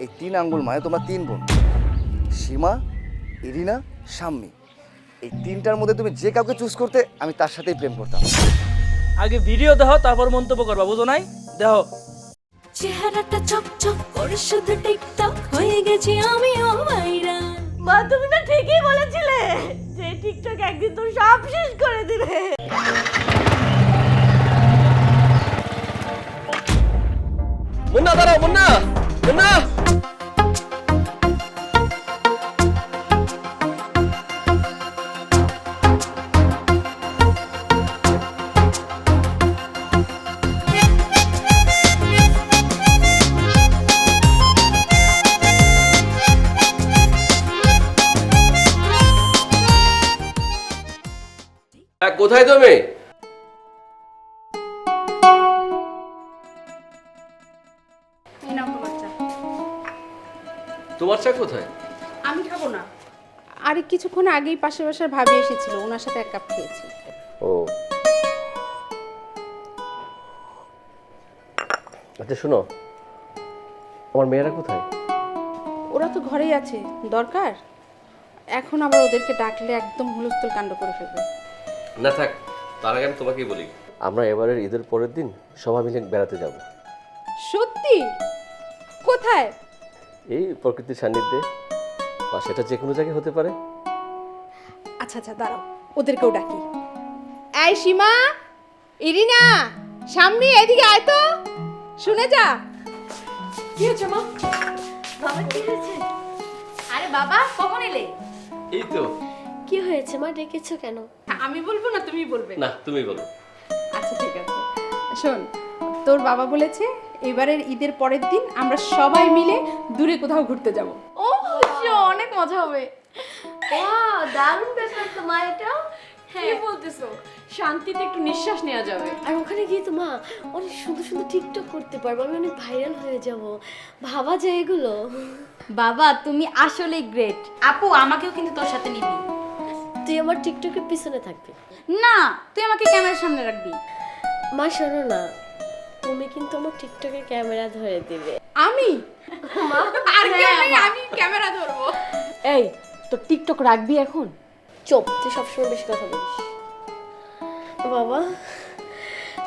এই 3 আঙ্গুল মানে তোমরা 3 বোন, সীমা, ইরিনা, শাম্মী। এই 3টার মধ্যে তুমি যে কাউকে চুজ করতে আমি তার সাথেই প্রেম করতাম। আগে ভিডিও দেখো তারপর মন্তব্য করবা, বুঝো নাই? দেখো চেহারাটা চকচক করে শুধু টিকটক হয়ে গেছি আমিও ভাইরাল। মা তুমি না ঠিকই বলেছিলে যে টিকটক একদিন তোর সব শেষ করে দিবে। মুন্না দাঁড়াও, মুন্না মুন্না কোথায় তুমি? তোমার চা কোথায়? আমি খাবো না। আরে কিছুক্ষণ আগেই পাশের বাসার ভাবি এসেছিল, ওনার সাথে 1 কাপ খেয়েছি। ও আচ্ছা শোনো, আমার মেয়েরা কোথায়? ওরা তো ঘরেই আছে, দরকার এখন আবার ওদেরকে ডাকলে একদম হুলস্থুল কাণ্ড করে ফেলবে। না থাক, তার আগে আমি তোমাকেই বলি, আমরা এবারের ঈদের পরের দিন সবাই মিলে বেড়াতে যাব। সত্যি? কোথায়? এই প্রকৃতির সান্নিধ্যে, বা সেটা যে কোনো জায়গায় হতে পারে। আচ্ছা আচ্ছা দাঁড়াও, ওদেরকেও ডাকি। এই সীমা, ইরিনা, সামনে এদিকে আয় তো, শুনে যা। কি হয়েছে মা? বাবা কি হয়েছে? আরে বাবা কখন এলে? এই তো। কি হয়েছে মা, ডেকেছো কেন? আমি বলবো না তুমি বলবে? না তুমি বলো। আচ্ছা ঠিক আছে, শোন, তোর বাবা বলেছে এবারের ঈদের পরের দিন আমরা সবাই মিলে দূরে কোথাও ঘুরতে যাব। ও অনেক মজা হবে। ওয়াও, দারুণ ব্যাপার তো মা এটা। কি বলতেছো? শান্তিতে একটু নিঃশ্বাস নেওয়া যাবে। আর ওখানে গিয়ে তো মা অনেক সুন্দর সুন্দর টিকটক করতে পারবো, আমি অনেক ভাইরাল হয়ে যাব। ভাবা যায় এগুলো? বাবা তুমি আসলেই গ্রেট। আপু আমাকেও কিন্তু তোর সাথে নিবি। তুই আমার টিকটকের পিছনে থাকবি। না তুই আমাকে ক্যামেরার সামনে রাখবি। মা শোনো না, তুমি কিন্তু আমার টিকটকে ক্যামেরা ধরে দিবে। আমি মা আর আমি ক্যামেরা ধরবো। এই তোর টিকটক রাখবি এখন? চুপ, তুই সবসময় বেশি কথা বলিস। বাবা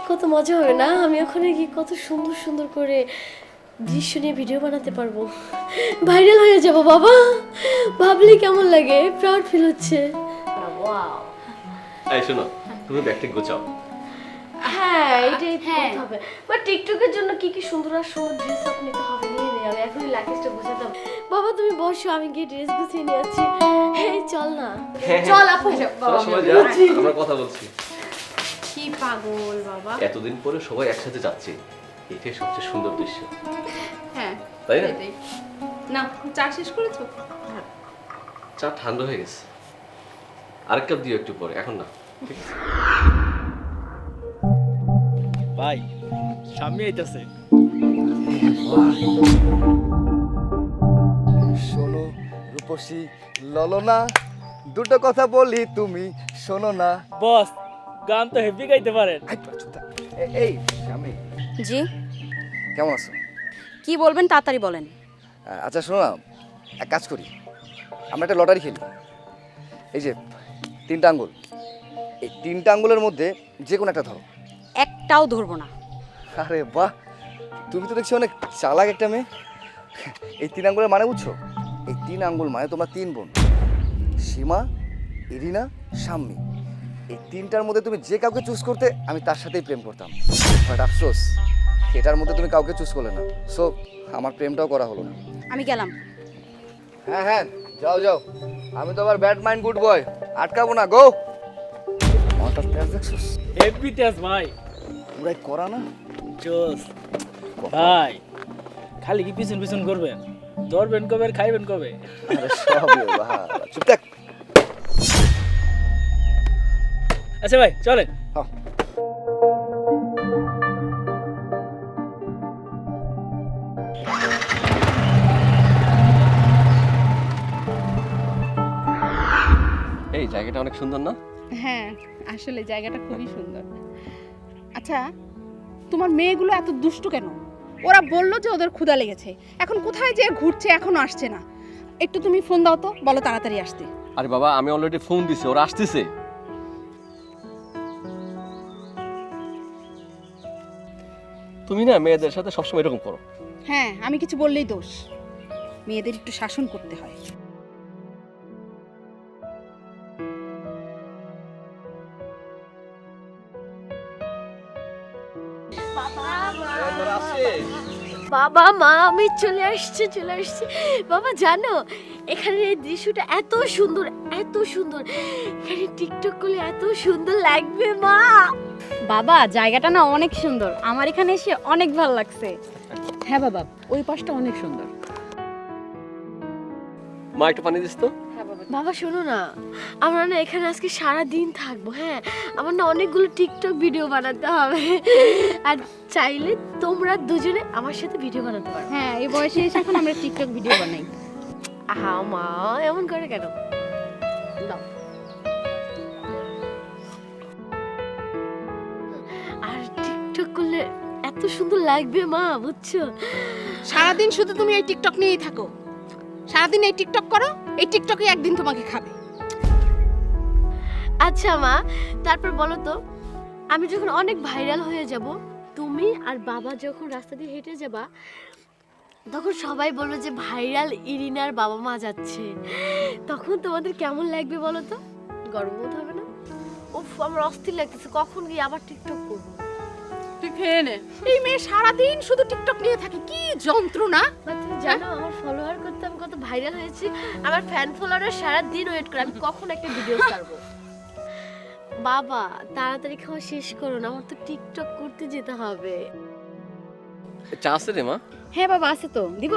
কত মজা হবে না, আমি ওখানে গিয়ে কত সুন্দর সুন্দর করে দৃশ্য নিয়ে ভিডিও বানাতে পারবো, ভাইরাল হয়ে যাব। বাবা ভাবলে কেমন লাগে, প্রাউড ফিল হচ্ছে। ওয়াও, এই শোনো, তুমি ব্যাগটা গোছাও। হ্যাঁ এটাই করতে হবে। বাট টিকটকের জন্য কি কি সুন্দর আর সুন্দর ড্রেস আপ নিতে হবে, নিয়ে নে, আমি এখনই লাগেজটা গোছাতে হবে। বাবা তুমি বসো, আমি গিয়ে ড্রেস গুছিয়ে নিয়ে আসছি। এই চল না, চল আপু। চলো সবাই যা, আমরা কথা বলছি। কি পাগল বাবা। এতদিন পরে সবাই একসাথে যাচ্ছে, এটাই সবচেয়ে সুন্দর দৃশ্য, হ্যাঁ তাই না? এটাই। না চা শেষ করেছো? চা ঠান্ডা হয়ে গেছে, আরেক কাপ দিও একটু পরে, এখন না। ঠিক আছে? ভাই সামনে আইতাছে। শোনো রূপসী ললনা, দুটো কথা বলি তুমি শোনো না। বস গান তো হেভি গাইতে পারেন। এই তোরা চুপ থাক। এই শাম্মী, জি কেমন আছো? কি বলবেন তাড়াতাড়ি বলেন। আচ্ছা শোনো না, এক কাজ করি, আমরা একটা লটারি খেলি। এই যে 3টা আঙ্গুল, এই 3টা আঙ্গুলের মধ্যে যে কোনো একটা ধরো। একটাও ধরবো না। আরে বাহ, তুমি তো দেখছি অনেক চালাক একটা মেয়ে। এই 3 আঙ্গুলের মানে বুঝছো? এই 3 আঙ্গুল মানে তোমরা 3 বোন, সীমা, ইরিনা, শাম্মী। এই 3টার মধ্যে তুমি যে কাউকে চুজ করতে আমি তার সাথেই প্রেম করতাম। বাট আফসোস, এটার মধ্যে তুমি কাউকে চুজ করলে না, সো আমার প্রেমটাও করা হলো না। আমি গেলাম। হ্যাঁ হ্যাঁ যাও যাও, আমি তো আবার ব্যাড মাইন্ড গুড বয়, আটকাবো না। গো মাটার তেজ দেখছস, হেভি তেজ ভাই, পুরাই করা না। জোস ভাই। খালি কি পিছন পিছন করবেন? ধরবেন কবে আর খাইবেন কবে? আরে সব বাবা, চুপ থাক। আচ্ছা ভাই চলেন। হ্যাঁ। এই জায়গাটা অনেক সুন্দর না? হ্যাঁ আসলে জায়গাটা খুবই সুন্দর। আচ্ছা তোমার মেয়েগুলো এত দুষ্টু কেন? ওরা বললো যে ওদের ক্ষুধা লেগেছে, এখন কোথায় যে ঘুরছে এখনো আসছে না। একটু তুমি ফোন দাও তো, বলো তাড়াতাড়ি আসতে। আরে বাবা আমি অলরেডি ফোন দিছি, ওরা আসতেছে। তুমি না মেয়েদের সাথে সবসময় এরকম করো। হ্যাঁ, আমি কিছু বললেই দোষ। মেয়েদের একটু শাসন করতে হয়। বাবা মা আমি চলে আসছি। বাবা জানো এখানে এই দৃশ্যটা এত সুন্দর এখানে টিকটক করলে এত সুন্দর লাগবে মা। বাবা জায়গাটা না অনেক সুন্দর, আমার এখানে এসে অনেক ভালো লাগছে। হ্যাঁ বাবা, ওই পাশটা অনেক সুন্দর। মা একটু পানি দিস তো। বাবা শোনো না, আমরা না এখানে আজকে সারা দিন থাকবো। হ্যাঁ, আমার না অনেকগুলো টিকটক ভিডিও বানাতে হবে, আর চাইলে তোমরা দুজনে আমার সাথে ভিডিও বানাতে পারো। হ্যাঁ, এই বয়সে এসে এখন আমরা টিকটক ভিডিও বানাই। আহা মা এমন করে কেন? দাও। আর টিকটক করলে এত সুন্দর লাগবে মা, বুঝছো? সারাদিন শুধু তুমি এই টিকটক নিয়েই থাকো, সারাদিন এই টিকটক করো, এই টিকটকে একদিন তোমাকে খাবে। আচ্ছা মা, তারপর বলো তো, আমি যখন অনেক ভাইরাল হয়ে যাব, তুমি আর বাবা যখন রাস্তা দিয়ে হেঁটে যাবা, তখন সবাই বলবে যে ভাইরাল ইরিনার বাবা মা যাচ্ছে, তখন তোমাদের কেমন লাগবে বলো তো? গর্ববোধ হবে না? উফ আমার অস্থির লাগতেছে, কখন গিয়ে আবার টিকটক করবো। তুই খেয়ে নে। এই মেয়ে সারাদিন শুধু টিকটক নিয়ে থাকে, কি যন্ত্রণা। তুমি জানো আমার ফলোয়ার করতে আমি কত ভাইরাল হয়েছি? আমার ফ্যান ফলোয়াররা সারা দিন ওয়েট করে আমি কখন একটা ভিডিও ছাড়বো। বাবা তাড়াতাড়ি খাওয়া শেষ করো না, আমার তো টিকটক করতে যেতে হবে। চা আছে রে মা? হ্যাঁ বাবা আছে তো, দিব।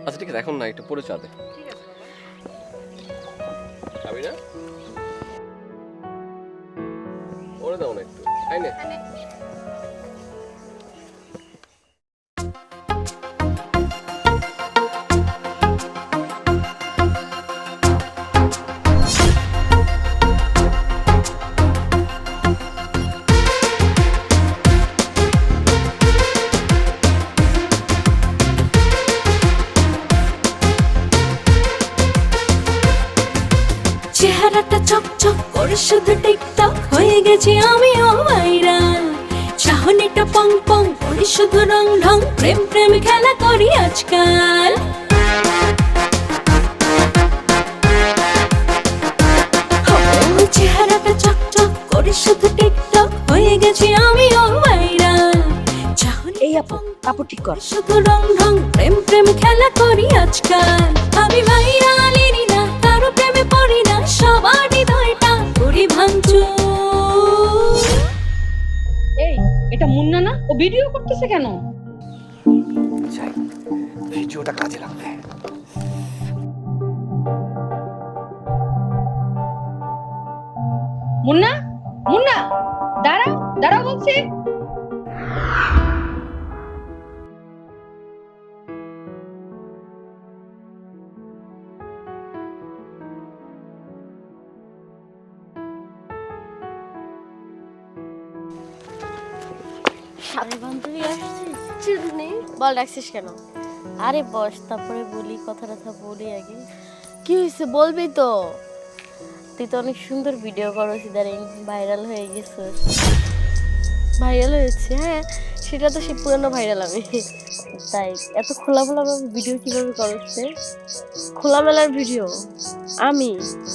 আচ্ছা ঠিক আছে, এখন না, একটু পরে চা দে। ঠিক আছে বাবা। খাবি না? ওরে দাও না একটু, খাই না। চেহারাটা চকচক করে শুধু টিকটক হয়ে গেছি আমিও ভাইরাল। চাহনিটা পং পং করে শুধু রং ঢং, প্রেম প্রেম খেলা করি আজকাল। চেহারাটা চকচক করে শুধু টিকটক হয়ে গেছি আমিও ভাইরাল। এই আপু, আপু ঠিক কর। শুধু রং ঢং, প্রেম প্রেম খেলা করি আজকাল। আমি ভাইরাল ইরিনা, কারো প্রেমে পড়ি না, সবার হৃদয়টা করি ভাঙচুর। এই, এটা মুন্না না? ও ভিডিও করতেছে কেন? যাই, ভিডিওটা কাজে লাগবে। মুন্না, মুন্না, দাঁড়াও, দাঁড়াও বলছি। আরে বান্ধবী আসছিস? চিরুনি বল ডাকছিস কেন? আরে বস, তারপরে বলি, কথা বলি আগে। কি হয়েছে বলবি তো? তুই তো অনেক সুন্দর ভিডিও করছিস, ইদানিং ভাইরাল হয়ে গেছিস। ভাইরাল হয়েছে? হ্যাঁ, সেটা তো সে পুরনো ভাইরাল আমি। তাই এত খোলামেলা ভিডিও কিভাবে করছে? খোলামেলার ভিডিও আমি?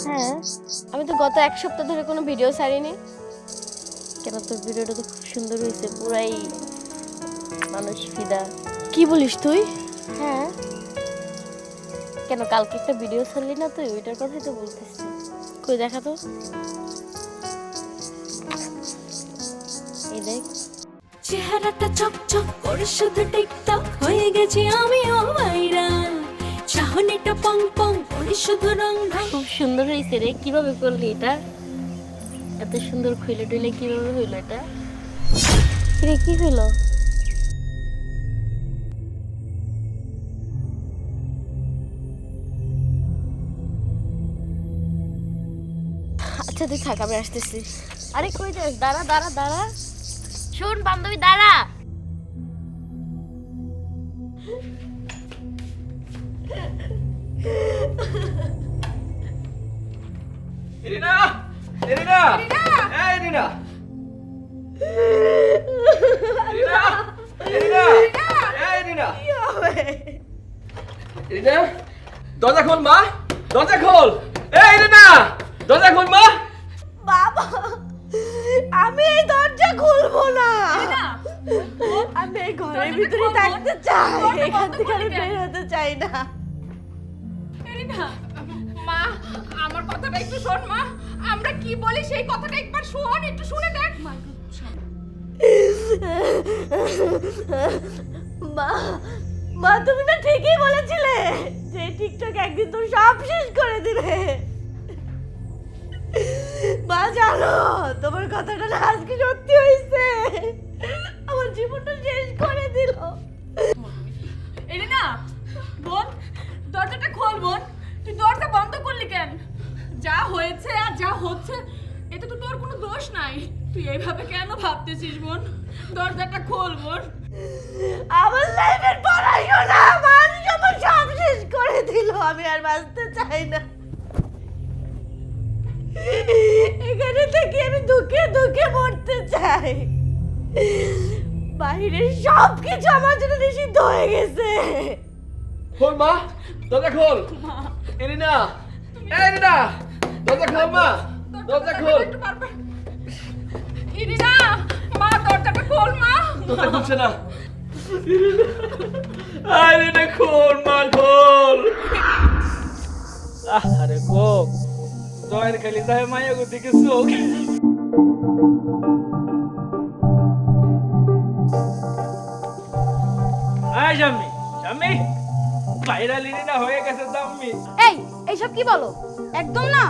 হ্যাঁ, আমি তো গত এক সপ্তাহ ধরে কোনো ভিডিও ছাড়িনি। কেন, তোর ভিডিওটা তো খুব সুন্দর হয়েছে, পুরাই মানুষ ফিদা। কি বলিস তুই? হ্যাঁ, কেন কালকে একটা ভিডিও ছাড়লি না তুই? ওইটার কথাই তো বলতেছি। কই দেখা তো। এই দেখ, চেহারাটা চকচক করে শুধু টিকটক হয়ে গেছি আমিও ভাইরাল। চাহনিটা পং পং করে শুধু রং ঢং। খুব সুন্দর হয়েছে রে, কিভাবে করলি এটা? এত সুন্দর খুইলে টুইলে কিভাবে হইলো এটা? রে কি হইলো? আচ্ছা তুই থাক, আমি আসতেছি। আরে কই যাস? দাঁড়া দাঁড়া দাঁড়া, শোন বান্ধবী দাঁড়া। এরিনা এরিনা এই এরিনা এরিনা এরিনা এই এরিনা এরিনা দরজা খোল মা, দরজা খোল। এই এরিনা দরজা খোল মা। বাবা আমি এই দরজা খুলবো না, আমি এই ঘরের ভিতরে থাকতে চাই, এখান থেকে আমি বের হতে চাই না। এরিনা, মা আমার কথাটা একটু শোন মা, আমরা কি বলি সেই কথাটা একবার শোন, একটু শুনে দেখ। মা মা তুমি না ঠিকই বলেছিলে যে টিকটক একদিন তোর সব শেষ করে দিবে। মা জানো তোমার কথাটা না আজকে সত্যি হয়েছে, আমার জীবনটা শেষ করে দিল। এরিনা বোন, দরজাটা খোল বোন, তুই দরজা বন্ধ করলি কেন? যা হয়েছে আর যা হচ্ছে এতে তো তোর কোনো দোষ নাই, তুই এইভাবে কেন ভাবতেছিস বোন? দরজাটা খোল বোন। আমার লাইফের পড়াশোনা মানুষ আমার সব শেষ করে দিল, আমি আর বাঁচতে চাই না। এখানে থেকে আমি দুঃখে দুঃখে মরতে চাই, বাইরের সব কিছু আমার জন্য নিষিদ্ধ হয়ে গেছে। খোল মা, দরজা খোল। এরিনা এই এরিনা দরজা খোল মা, দরজা খোল। এরিনা মা দরজাটা খোল মা। দরজা খুলছে না। এরিনা খোল মা, খোল। আরে গো জয়ের খালি যায় মায়া গো দিকে চোখ। আয় শাম্মি, শাম্মি ভাইরাল ইরিনা হয়ে গেছে জাম্মি। এই এইসব কি বলো? একদম না।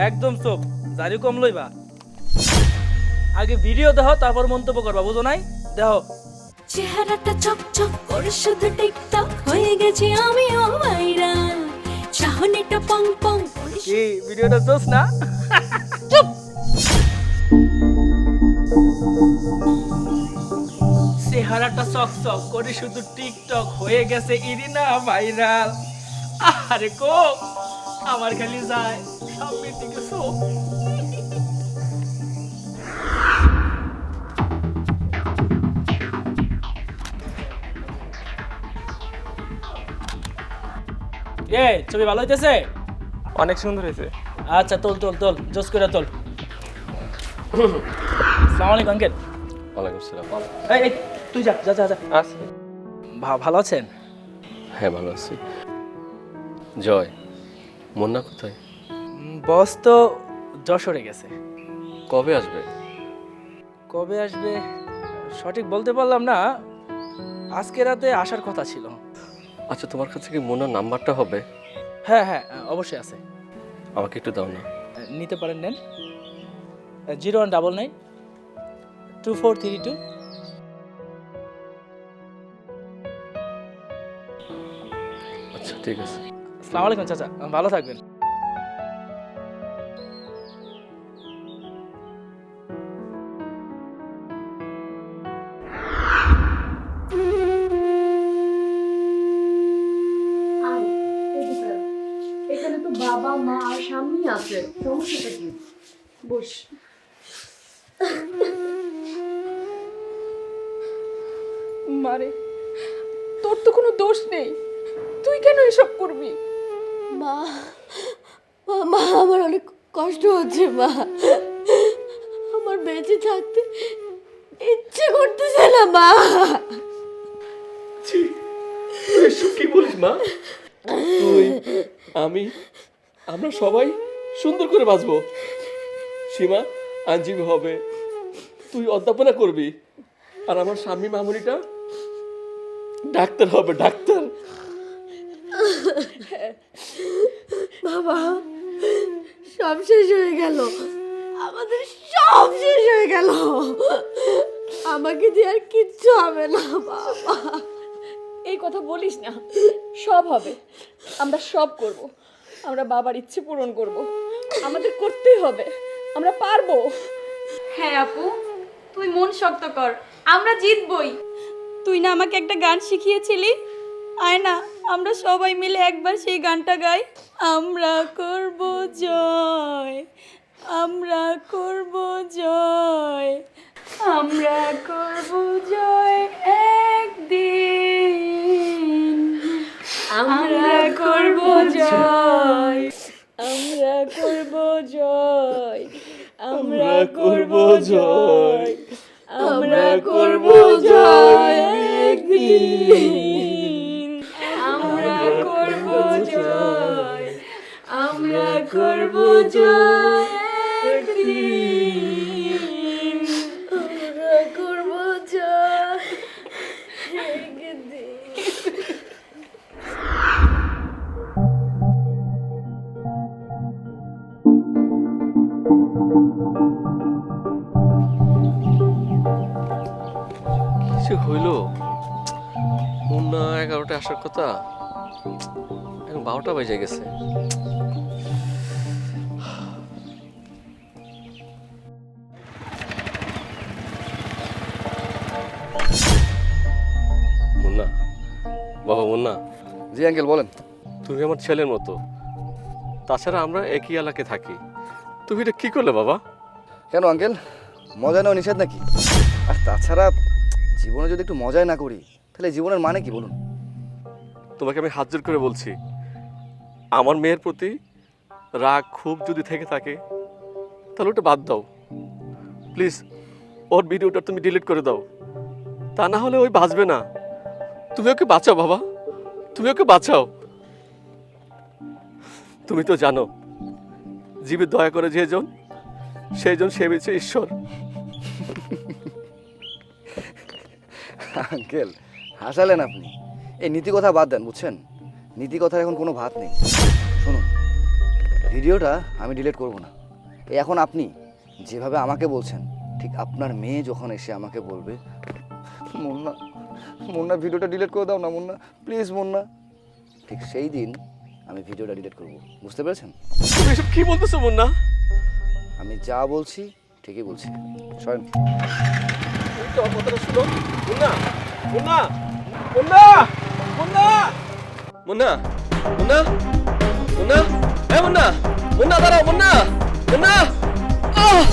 একদম চোখ জারি কম লইবা, আগে ভিডিও দেখো তারপর মন্তব্য করবা, বুঝো নাই? দেখো চেহারাটা চকচক করে শুধু টিকটক হয়ে গেছি আমিও ভাইরাল চাহনিটা পং পং করে কি ভিডিওটা দোষ না? চেহারাটা চকচক করে শুধু টিকটক হয়ে গেছে ইরিনা ভাইরাল। আরে কো আমার খালি যায় সামনের দিকে চোখ। এ ছবি ভালো হইতেছে? অনেক সুন্দর হয়েছে। আচ্ছা তোল তোল তোল, জোস করে তোল। আসসালামু আলাইকুম আঙ্কেল। ওয়ালাইকুম আসসালাম। এই এই তুই যা যা যা যা। আছে ভালো আছেন? হ্যাঁ ভালো আছি। জয়, মুন্না কোথায়? বস তো যশোরে গেছে। কবে আসবে? কবে আসবে সঠিক বলতে পারলাম না, আজকে রাতে আসার কথা ছিল। আচ্ছা, তোমার কাছে কি মুন্নার নাম্বারটা হবে? হ্যাঁ হ্যাঁ অবশ্যই আছে, আমাকে একটু দাও না। নিতে পারেন, নেন। 0199 2432। আচ্ছা ঠিক আছে। আসসালামু আলাইকুম চাচা, ভালো থাকবেন। এখানে তো বাবা মা আর সামনেই আছে, সমস্যাটা কি? বস। মারে তোর তো কোনো দোষ নেই, তুই কেন এসব করবি? মা মা আমার অনেক কষ্ট হচ্ছে মা, আমার বেঁচে থাকতে ইচ্ছে করতেছে না মা। তুই এসব কি বলিস মা? তুই আমি আমরা সবাই সুন্দর করে বাঁচবো। সীমা আইনজীবী হবে, তুই অধ্যাপনা করবি, আর আমার স্বামী মামুনিটা ডাক্তার হবে, ডাক্তার। বাবা সব শেষ হয়ে গেল, আমাদের সব শেষ হয়ে গেল, আমাকে দিয়ে আর কিচ্ছু হবে না বাবা। এই কথা বলিস না, সব হবে, আমরা সব করব, আমরা বাবার ইচ্ছে পূরণ করব, আমাদের করতেই হবে, আমরা পারবো। হ্যাঁ আপু, তুই মন শক্ত কর, আমরা জিতবই। তুই না আমাকে একটা গান শিখিয়েছিলি, আয় না আমরা সবাই মিলে একবার সেই গানটা গাই। আমরা করব জয়, আমরা করব জয়, আমরা করব জয় একদিন, আমরা করব জয়, আমরা করব জয়, আমরা করব জয়, আমরা করব জয় একদিন, আমরা করব জয়, আমরা করব জয় একদিন, আমরা করব জয় একদিন। কিছু হইল? মুন্না 11টায় আসার কথা, এখন 12টা বেজে গেছে। মুন্না, বাবা মুন্না, জি আঙ্কেল বলেন। তুমি আমার ছেলের মতো, তাছাড়া আমরা একই এলাকায় থাকি। তুমি এটা কি করলে বাবা? কেন আঙ্কেল, মজা নেওয়া নিষেধ নাকি? আর তাছাড়া জীবনে যদি একটু মজাই না করি তাহলে জীবনের মানে কি বলুন? তোমাকে আমি হাত জোর করে বলছি, আমার মেয়ের প্রতি রাগ খুব যদি থেকে থাকে তাহলে ওটা বাদ দাও প্লিজ। ওর ভিডিওটা তুমি ডিলিট করে দাও, তা না হলে ওই বাঁচবে না। তুমি ওকে বাঁচাও বাবা, তুমি ওকে বাঁচাও। তুমি তো জানো জীবে দয়া করে যেজন সেইজন সেবেছে ঈশ্বর। আঙ্কেল হাসালেন আপনি। এই নীতি কথা বাদ দেন, বুঝছেন? নীতি কথার এখন কোনো ভাত নেই। শুনুন, ভিডিওটা আমি ডিলিট করব না। এই এখন আপনি যেভাবে আমাকে বলছেন, ঠিক আপনার মেয়ে যখন এসে আমাকে বলবে, মুন্না মুন্না ভিডিওটা ডিলিট করে দাও না মুন্না, প্লিজ মুন্না, ঠিক সেই দিন আমি ভিডিওটা ডিলিট করব। বুঝতে পেরেছেন? তুমি এসব কি বলতেছো মুন্না? আমি যা বলছি ঠিকই বলছি। সরেন। তো আমার কথাটা শুনো। মুন্না, মুন্না, মুন্না, মুন্না, মুন্না, মুন্না, মুন্না, এই মুন্না, মুন্না দাঁড়াও, মুন্না, মুন্না, আহ!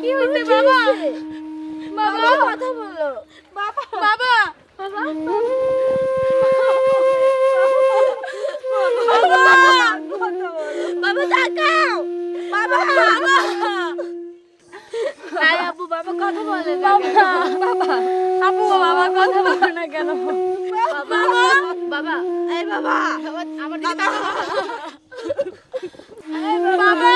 কি হইছে বাবা? বাবা কথা বলো। বাবা বাবা বাবা বাবা তাকাও। বাবা আয় আপু, বাবা কথা বলে না বাবা বাবা আপু বাবা কথা বলে না কেন? বাবা, বাবা, এই বাবা, আমার দিকে তাকাও। বাবা